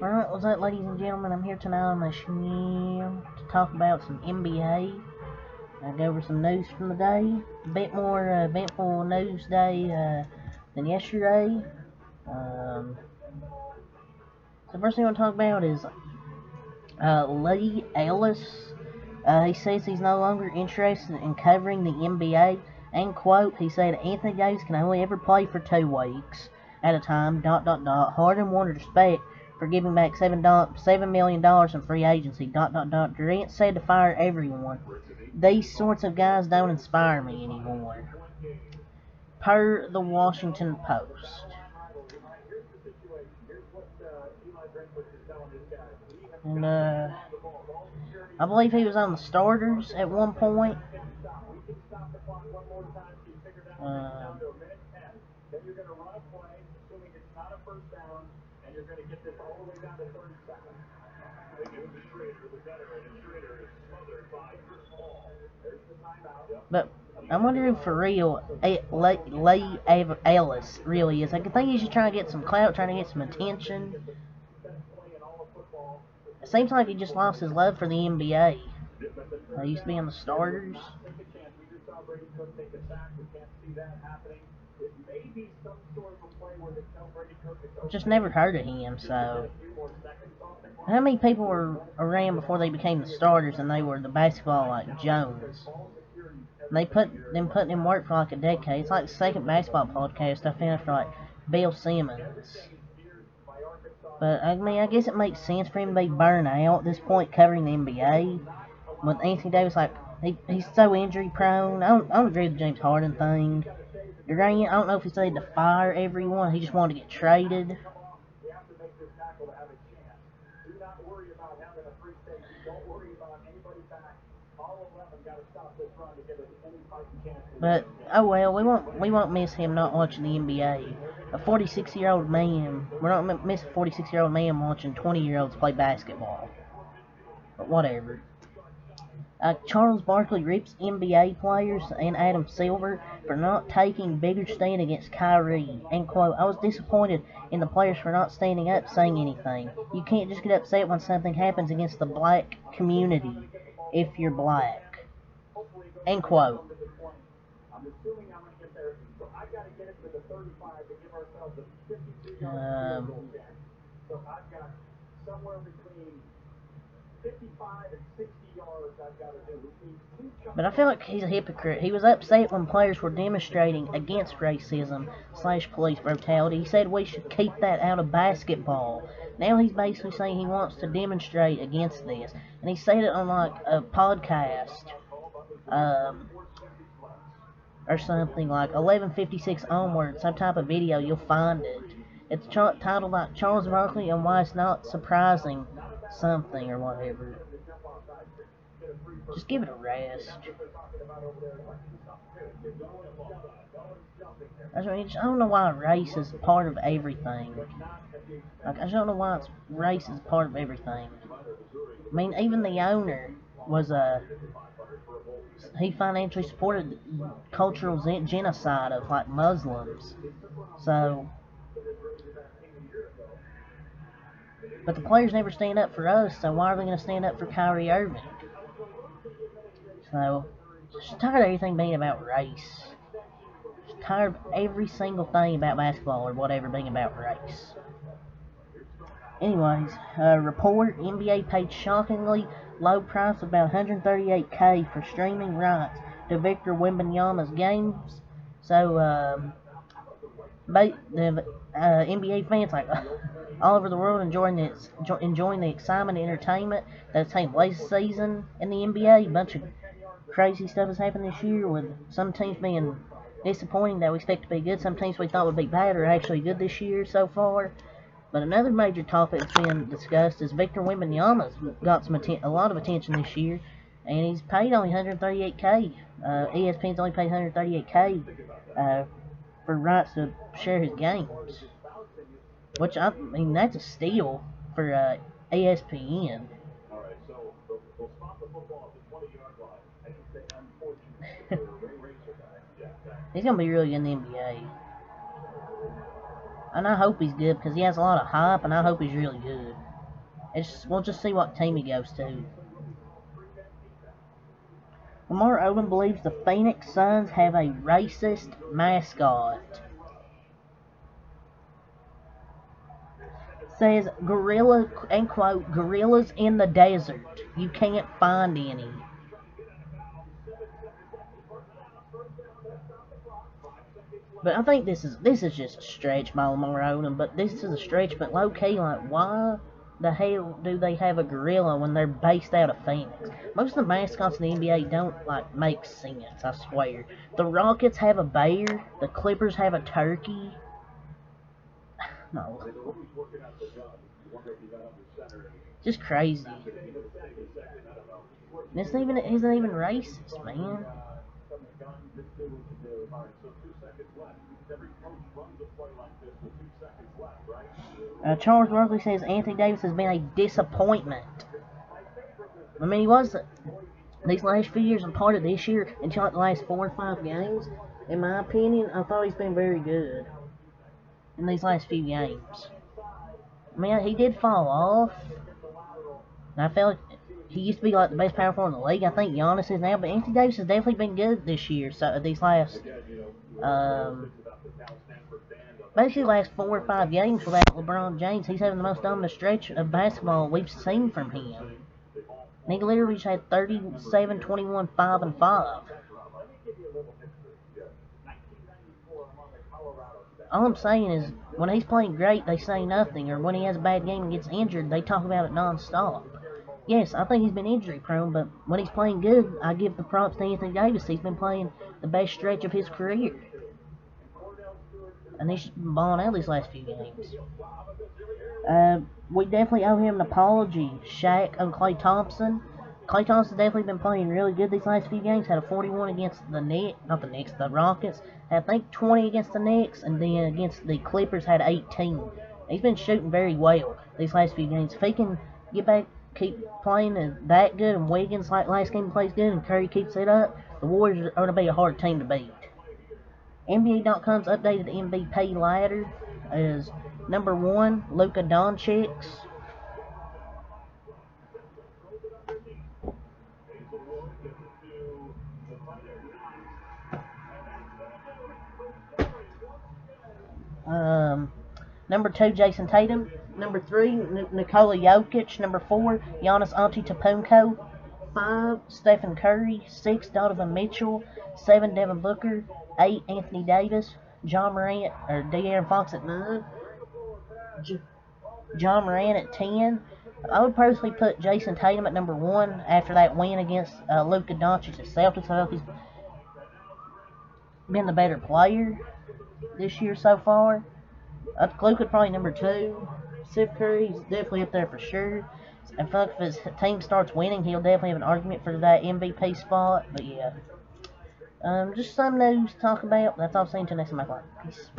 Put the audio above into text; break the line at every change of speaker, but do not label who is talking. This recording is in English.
Alright, what's up, ladies and gentlemen? I'm here tonight on the show to talk about some NBA. I'll go over some news from the day. A bit more eventful news day than yesterday. So the first thing I want to talk about is Lee Ellis. He says he's no longer interested in covering the NBA. And quote, he said Anthony Davis can only ever play for 2 weeks at a time. ... Harden wanted respect for giving back $7 million in free agency. ... Durant said to fire everyone. These sorts of guys don't inspire me anymore. Per the Washington Post. And I believe he was on the starters at one point. But I wonder if for real Lee Ellis really is. I think he's just trying to get some clout, trying to get some attention. It seems like he just lost his love for the NBA. He used to be on the starters. Just never heard of him, so. How many people were around before they became the starters and they were the basketball like Jones? And they put in work for like a decade. It's like the second basketball podcast I found after like Bill Simmons. But I mean, I guess it makes sense for him to be burned out at this point covering the NBA. With Anthony Davis, like he's so injury prone. I don't agree with the James Harden thing. Durant, I don't know if he said to fire everyone. He just wanted to get traded. But oh well, we won't miss him not watching the NBA. A 46-year-old man, we're not miss a 46-year-old man watching 20-year-olds play basketball. But whatever. Charles Barkley rips NBA players and Adam Silver for not taking bigger stand against Kyrie. End quote. I was disappointed in the players for not standing up saying anything. You can't just get upset when something happens against the black community if you're black. End quote. But I feel like he's a hypocrite. He was upset when players were demonstrating against racism / police brutality. He said we should keep that out of basketball. Now he's basically saying he wants to demonstrate against this. And he said it on like a podcast. Or something like 1156 onward, some type of video, you'll find it. It's titled like Charles Barkley and Why It's Not Surprising something or whatever. Just give it a rest. I don't know why race is part of everything. Like, I just don't know why race is part of everything. I mean, even the owner was he financially supported cultural genocide of like Muslims. So, but the players never stand up for us. So why are they going to stand up for Kyrie Irving? So, just tired of everything being about race. Just tired of every single thing about basketball or whatever being about race. Anyways, report NBA paid shockingly low price of about $138K for streaming rights to Victor Wembanyama's games. So, the NBA fans like all over the world enjoying the excitement and entertainment that's taking place this season in the NBA. A bunch of crazy stuff has happened this year with some teams being disappointing that we expect to be good. Some teams we thought would be bad are actually good this year so far. But another major topic that's been discussed is Victor Wembanyama's got a lot of attention this year, and he's paid only $138K. ESPN's only paid $138K for rights to share his games, which I mean that's a steal for ESPN. He's gonna be really good in the NBA. And I hope he's good because he has a lot of hype, and I hope he's really good. We'll just see what team he goes to. Lamar Odom believes the Phoenix Suns have a racist mascot. Says gorilla, and quote, gorillas in the desert. You can't find any. But I think this is just a stretch by Lamar Odom. But this is a stretch. But low key, like, why the hell do they have a gorilla when they're based out of Phoenix? Most of the mascots in the NBA don't like make sense. I swear. The Rockets have a bear. The Clippers have a turkey. No. Just crazy. Isn't even racist, man. Charles Barkley says Anthony Davis has been a disappointment. I mean, he was these last few years and part of this year until like the last 4 or 5 games. In my opinion, I thought he's been very good in these last few games. I mean, he did fall off. And I felt like he used to be like the best power forward in the league. I think Giannis is now, but Anthony Davis has definitely been good this year. So these last, basically last 4 or 5 games without LeBron James, he's having the most dominant stretch of basketball we've seen from him. And he literally just had 37, 21, 5, and 5. All I'm saying is, when he's playing great, they say nothing, or when he has a bad game and gets injured, they talk about it non-stop. Yes, I think he's been injury prone, but when he's playing good, I give the props to Anthony Davis. He's been playing the best stretch of his career. And he's been balling out these last few games. We definitely owe him an apology. Shaq and Klay Thompson. Klay Thompson's definitely been playing really good these last few games. Had a 41 against the Rockets. Had, I think, 20 against the Knicks, and then against the Clippers had 18. He's been shooting very well these last few games. If he can get back, keep playing that good, and Wiggins, like last game, plays good, and Curry keeps it up, the Warriors are going to be a hard team to beat. NBA.com's updated MVP ladder is number 1, Luka Doncic. Number 2, Jason Tatum. Number 3, Nikola Jokic. Number 4, Giannis Antetokounmpo. 5, Stephen Curry. 6, Donovan Mitchell. 7, Devin Booker. 8, Anthony Davis. John Morant, or De'Aaron Fox at 9. John Morant at 10. I would personally put Jason Tatum at number 1 after that win against Luka Doncic at Celtics. I hope he's been the better player this year so far. Luka probably number 2. Steph Curry's definitely up there for sure. In fact, if his team starts winning, he'll definitely have an argument for that MVP spot. But yeah, just some news to talk about. That's all I'm saying. Until next time, my Peace.